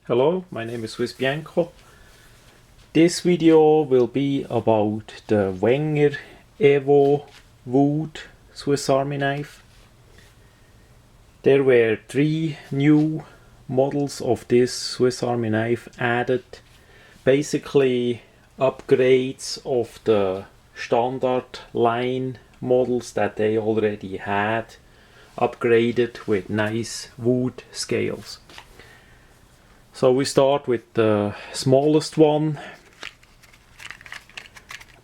Hello, my name is swissbianco. This video will be about the Wenger evowood Swiss Army knife. There were 3 new models of this Swiss Army knife added. Basically upgrades of the standard line models that they already had, upgraded with nice wood scales. So we start with the smallest one,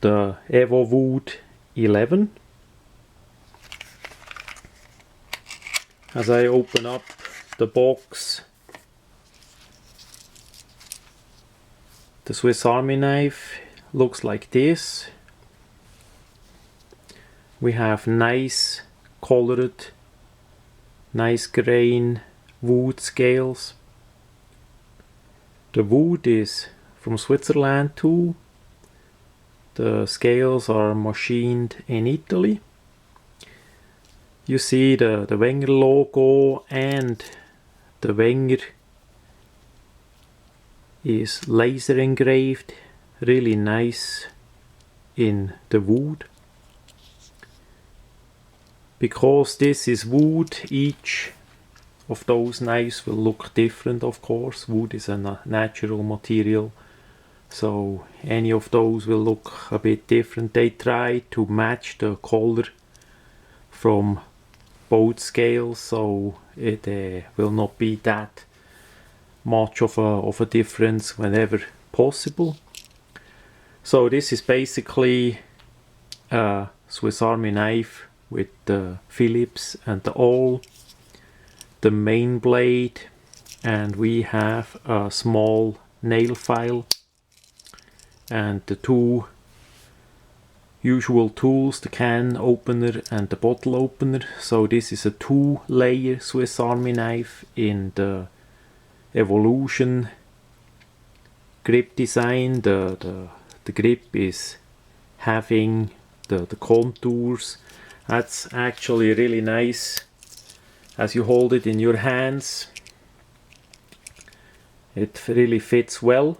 the Arrowwood 11. As I open up the box, the Swiss Army knife looks like this. We have nice colored, nice grain wood scales. The wood is from Switzerland too. The scales are machined in Italy. You see the Wenger logo, and the Wenger is laser engraved, really nice in the wood. Because this is wood, each of those knives will look different, of course. Wood is a natural material, so any of those will look a bit different. They try to match the color from both scales, so it will not be that much of a difference whenever possible. So this is basically a Swiss Army knife with the Phillips and the awl, the main blade, and we have a small nail file and the 2 usual tools, the can opener and the bottle opener. So this is a 2-layer Swiss Army knife in the Evolution grip design. The grip is having the contours. That's actually really nice. As you hold it in your hands, it really fits well.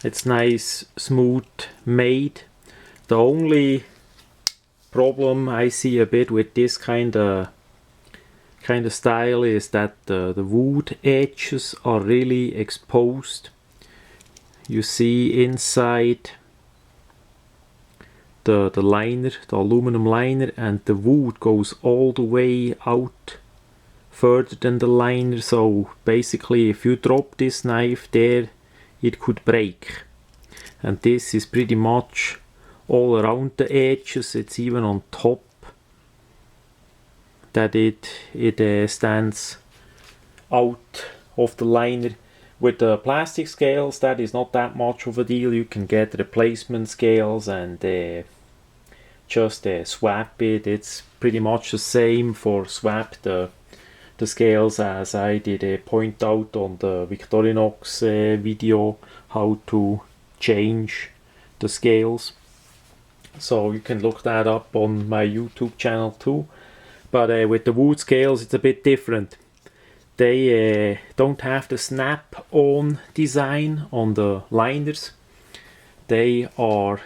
It's nice, smooth made. The only problem I see a bit with this kind of style is that the wood edges are really exposed. You see inside the liner, the aluminum liner, and the wood goes all the way out further than the liner. So basically if you drop this knife there, it could break. And this is pretty much all around the edges. It's even on top that it stands out of the liner. With the plastic scales, that is not that much of a deal. You can get replacement scales and just swap it. It's pretty much the same for swap the scales as I did point out on the Victorinox video, how to change the scales. So you can look that up on my YouTube channel too. But with the wood scales it's a bit different. They don't have the snap-on design on the liners. They are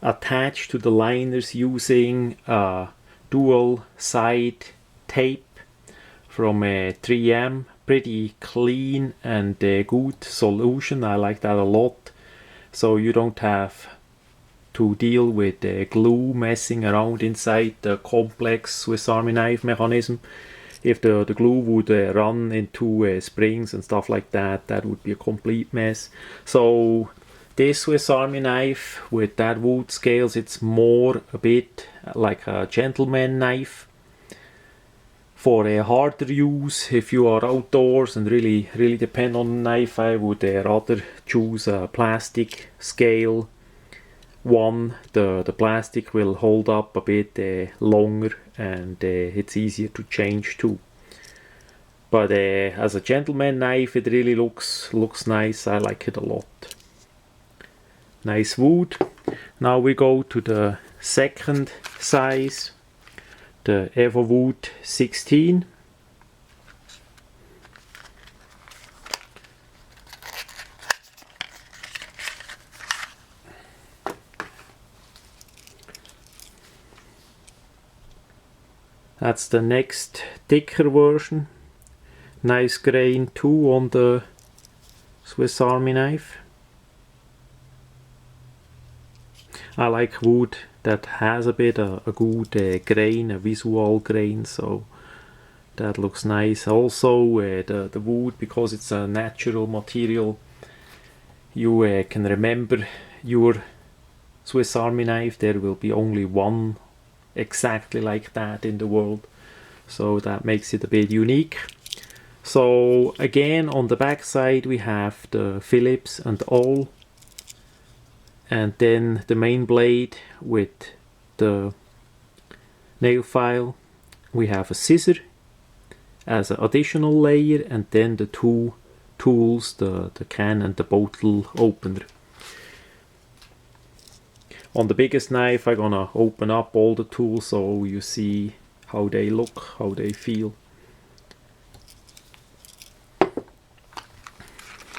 attached to the liners using a dual side tape from 3M. Pretty clean and good solution. I like that a lot. So you don't have to deal with glue messing around inside the complex Swiss Army knife mechanism. If the glue would run into springs and stuff like that, that would be a complete mess. So this Swiss Army knife with that wood scales, it's more a bit like a gentleman knife. For a harder use, if you are outdoors and really depend on the knife, I would rather choose a plastic scale one. The plastic will hold up a bit longer, and it's easier to change too. But as a gentleman knife, it really looks nice. I like it a lot. Nice wood. Now we go to the second size, the Arrowwood 16. That's the next thicker version. Nice grain too on the Swiss Army knife. I like wood that has a bit a good grain, a visual grain, so that looks nice. Also the wood, because it's a natural material, you can remember your Swiss Army knife. There will be only one exactly like that in the world, so that makes it a bit unique. So again, on the back side we have the Phillips and awl, and then the main blade with the nail file. We have a scissor as an additional layer, and then the two tools, the can and the bottle opener. On the biggest knife I'm gonna open up all the tools so you see how they look, how they feel.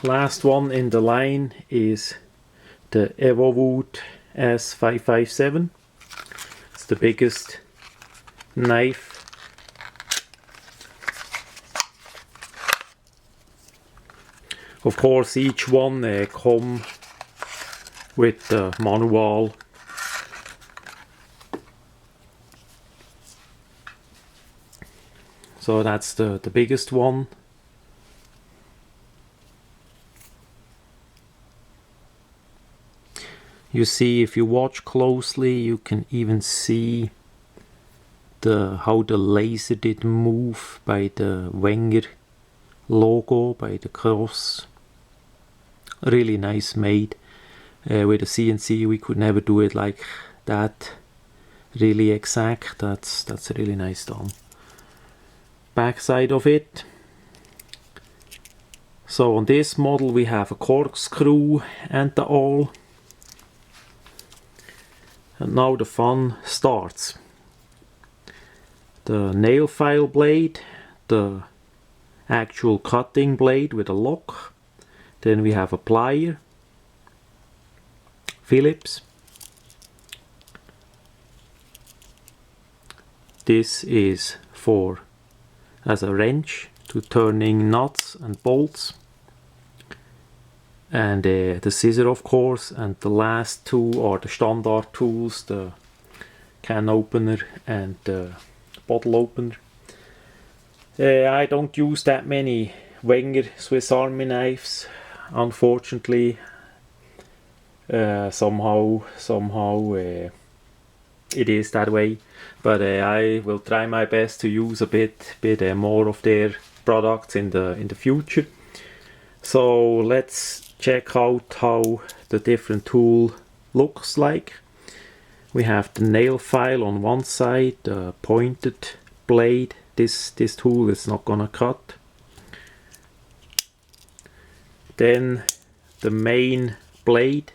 Last one in the line is the Arrowwood S557. It's the biggest knife. Of course, each one come with the manual. So that's the biggest one. You see, if you watch closely, you can even see how the laser did move by the Wenger logo, by the cross. Really nice made. With a CNC we could never do it like that, really exact. That's really nice done. Back side of it. So on this model we have a corkscrew and the awl. And now the fun starts. The nail file blade, the actual cutting blade with a lock. Then we have a plier, Phillips. This is for as a wrench to turning nuts and bolts. And the scissor, of course, and the last two are the standard tools, the can opener and the bottle opener. I don't use that many Wenger Swiss Army knives, unfortunately. Somehow it is that way, but I will try my best to use a bit more of their products in the future. So let's check out how the different tool looks like. We have the nail file on one side, the pointed blade. This tool is not gonna cut. Then the main blade.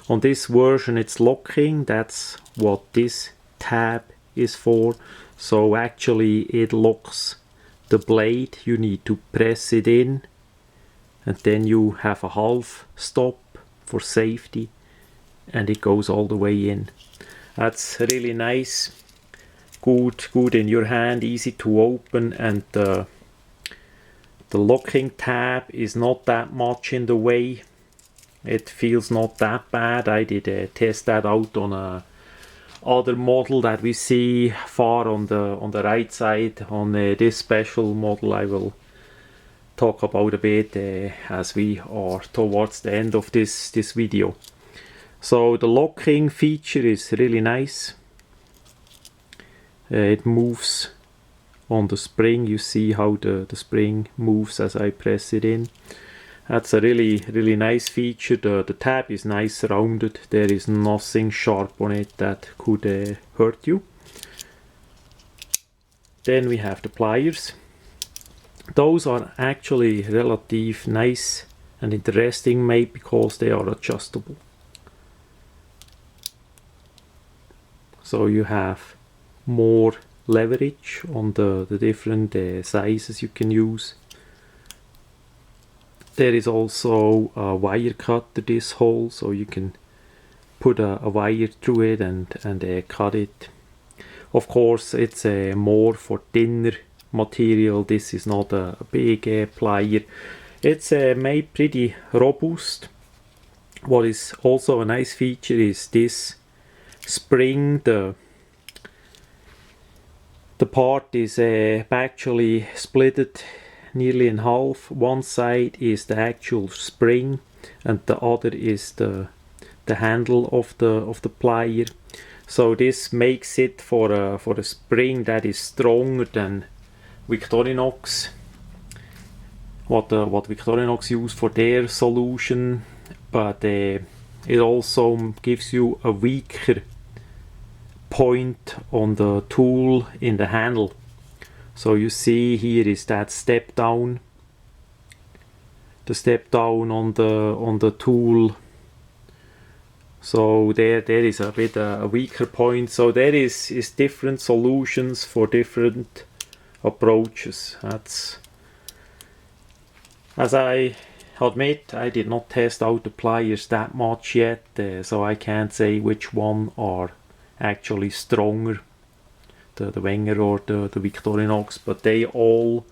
On this version it's locking, that's what this tab is for. So actually it locks the blade, you need to press it in, and then you have a half stop for safety, and it goes all the way in. That's really nice, good in your hand, easy to open, and the locking tab is not that much in the way. It feels not that bad. I did test that out on a other model that we see far on the right side. On this special model I will talk about a bit as we are towards the end of this video. So the locking feature is really nice. It moves on the spring. You see how the spring moves as I press it in. That's a really nice feature. The tab is nice rounded. There is nothing sharp on it that could hurt you. Then we have the pliers. Those are actually relative nice and interesting made because they are adjustable. So you have more leverage on the different sizes you can use. There is also a wire cutter, this hole, so you can put a wire through it and cut it. Of course, it's more for thinner material. This is not a big plier. It's made pretty robust. What is also a nice feature is this spring. The part is actually splitted nearly in half. One side is the actual spring, and the other is the handle of the plier. So this makes it for a spring that is stronger than Victorinox. What Victorinox use for their solution, but it also gives you a weaker point on the tool in the handle. So you see here is that step down, the step down on the tool. So there is a bit a weaker point. So there is different solutions for different approaches. That's, as I admit, I did not test out the pliers that much yet, so I can't say which one are actually stronger, the Wenger or the Victorinox, but they all,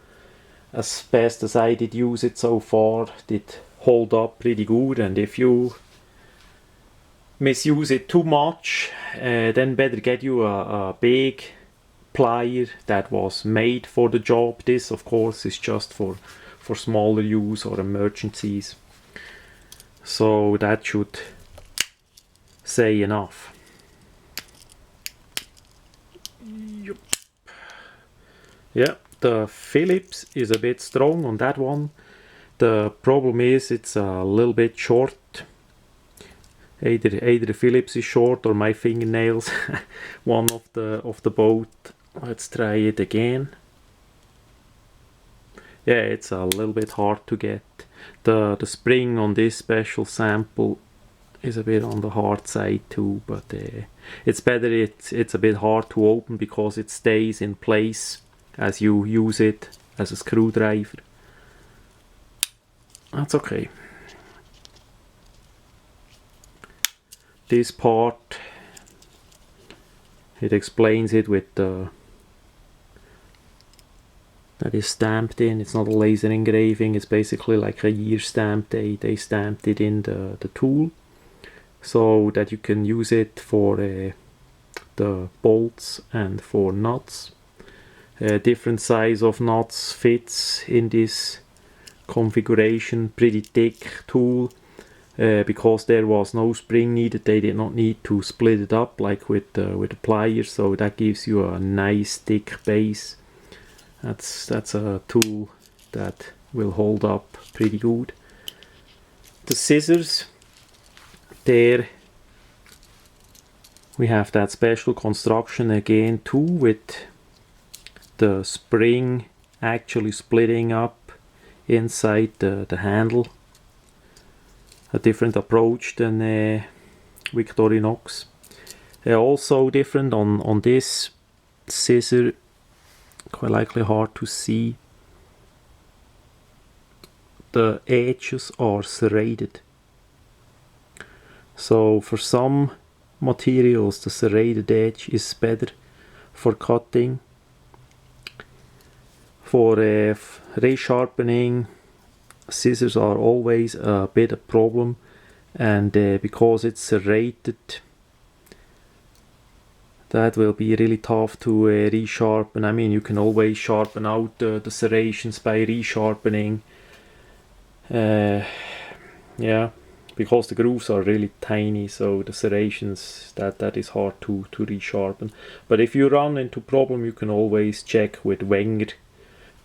as best as I did use it so far, did hold up pretty good. And if you misuse it too much, then better get you a big plier that was made for the job. This of course is just for smaller use or emergencies, so that should say enough. Yep. Yeah, the Phillips is a bit strong on that one. The problem is it's a little bit short. Either the Phillips is short or my fingernails. One of the both. Let's try it again. Yeah, it's a little bit hard to get. The spring on this special sample is a bit on the hard side too, but it's better. It's a bit hard to open because it stays in place as you use it as a screwdriver. That's okay. This part, it explains it with the that is stamped in. It's not a laser engraving, it's basically like a year stamp. They stamped it in the tool so that you can use it for the bolts and for nuts. Different size of nuts fits in this configuration. Pretty thick tool. Because there was no spring needed, they did not need to split it up like with the pliers, so that gives you a nice thick base. That's a tool that will hold up pretty good. The scissors, there we have that special construction again too, with the spring actually splitting up inside the handle. A different approach than Victorinox. Also different on this scissor, quite likely hard to see. The edges are serrated. So for some materials the serrated edge is better for cutting. For resharpening, scissors are always a bit a problem, and because it's serrated, that will be really tough to resharpen. I mean, you can always sharpen out the serrations by resharpening. Yeah, because the grooves are really tiny, so the serrations, that is hard to resharpen. But if you run into problem, you can always check with Wenger.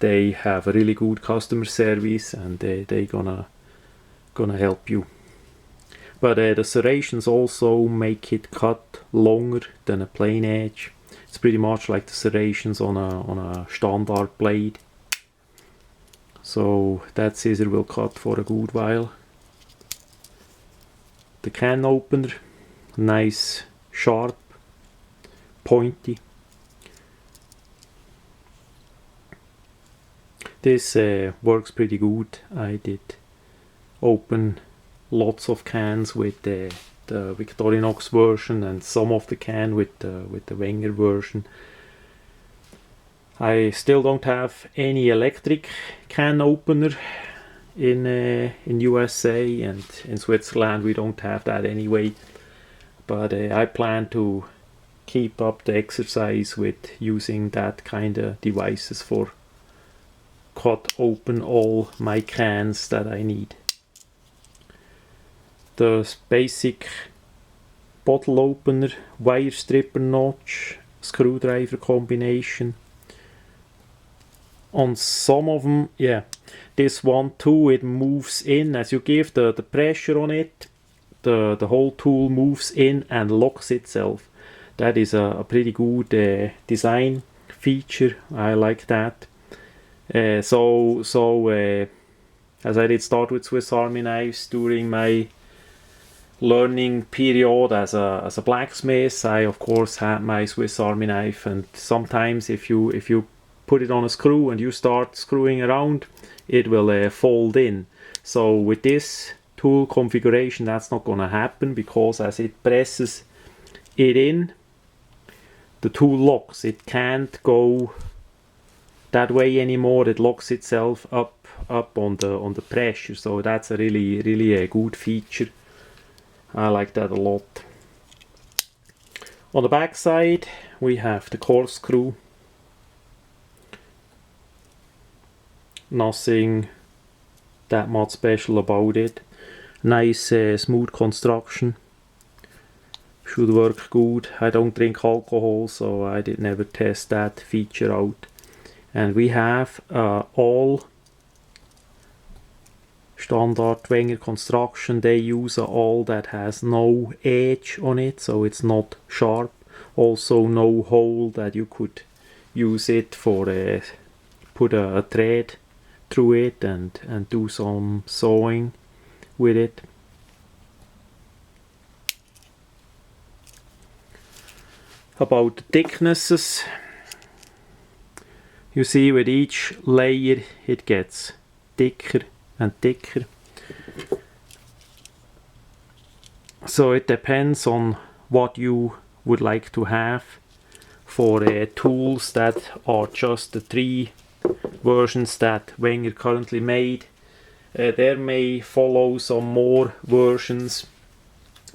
They have a really good customer service, and they gonna help you. But the serrations also make it cut longer than a plain edge. It's pretty much like the serrations on a standard blade. So that scissor will cut for a good while. The can opener, nice, sharp, pointy. This works pretty good. I did open lots of cans with the Victorinox version and some of the can with the Wenger version. I still don't have any electric can opener in USA, and in Switzerland we don't have that anyway. But I plan to keep up the exercise with using that kind of devices for cut open all my cans that I need. The basic bottle opener, wire stripper notch, screwdriver combination. On some of them, yeah, this one too, it moves in as you give the pressure on it. The whole tool moves in and locks itself. That is a pretty good design feature. I like that. As I did start with Swiss Army knives during my learning period as a blacksmith, I of course had my Swiss Army knife, and sometimes if you put it on a screw and you start screwing around, it will fold in. So with this tool configuration, that's not gonna happen, because as it presses it in, the tool locks. It can't go that way anymore. It locks itself up on the pressure. So that's a really a good feature. I like that a lot. On the back side we have the corkscrew. Nothing that much special about it. Nice smooth construction. Should work good. I don't drink alcohol, so I did never test that feature out. And we have all standard Wenger construction. They use all that has no edge on it, so it's not sharp. Also no hole that you could use it for put a thread through it and do some sewing with it. About the thicknesses, you see with each layer it gets thicker and thicker. So it depends on what you would like to have. For tools that are just the 3 versions that Wenger currently made, there may follow some more versions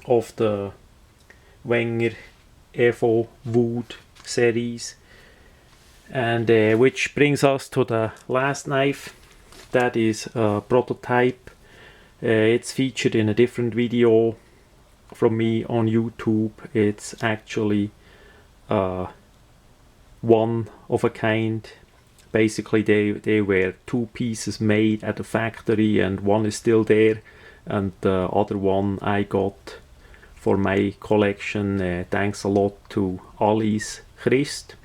of the Wenger evowood series, and which brings us to the last knife. That is a prototype. It's featured in a different video from me on YouTube. It's actually one of a kind. Basically they were 2 pieces made at the factory, and one is still there, and the other one I got for my collection. Thanks a lot to Alice Christ.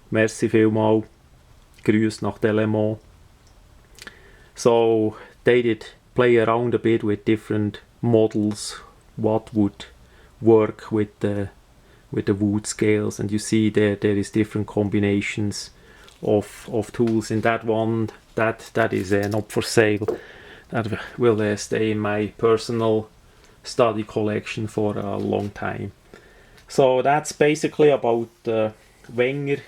Merci vielmal. Grüß nach Delemont. So they did play around a bit with different models, what would work with the wood scales, and you see there is different combinations of tools in that one. That is not for sale. That will stay in my personal study collection for a long time. So that's basically about Wenger.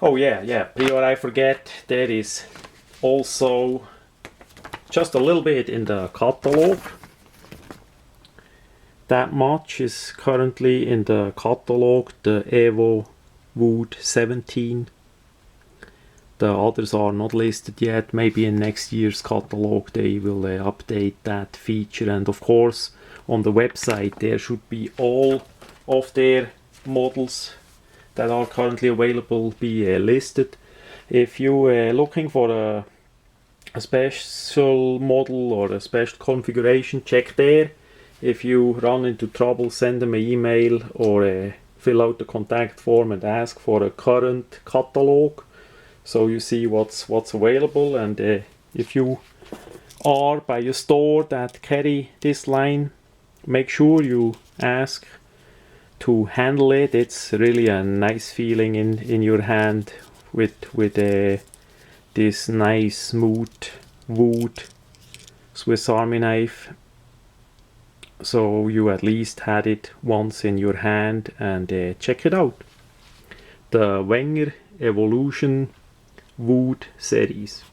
Oh yeah, before I forget, there is also just a little bit in the catalog. That much is currently in the catalog, the evowood 17. The others are not listed yet. Maybe in next year's catalog they will update that feature. And of course on the website there should be all of their models that are currently available be listed. If you looking for a special model or a special configuration, check there. If you run into trouble, send them an email or fill out the contact form and ask for a current catalog, so you see what's available. And if you are by a store that carry this line, make sure you ask to handle it. It's really a nice feeling in your hand with this nice smooth wood Swiss Army knife. so you at least had it once in your hand, and check it out. The Wenger Evolution Wood series.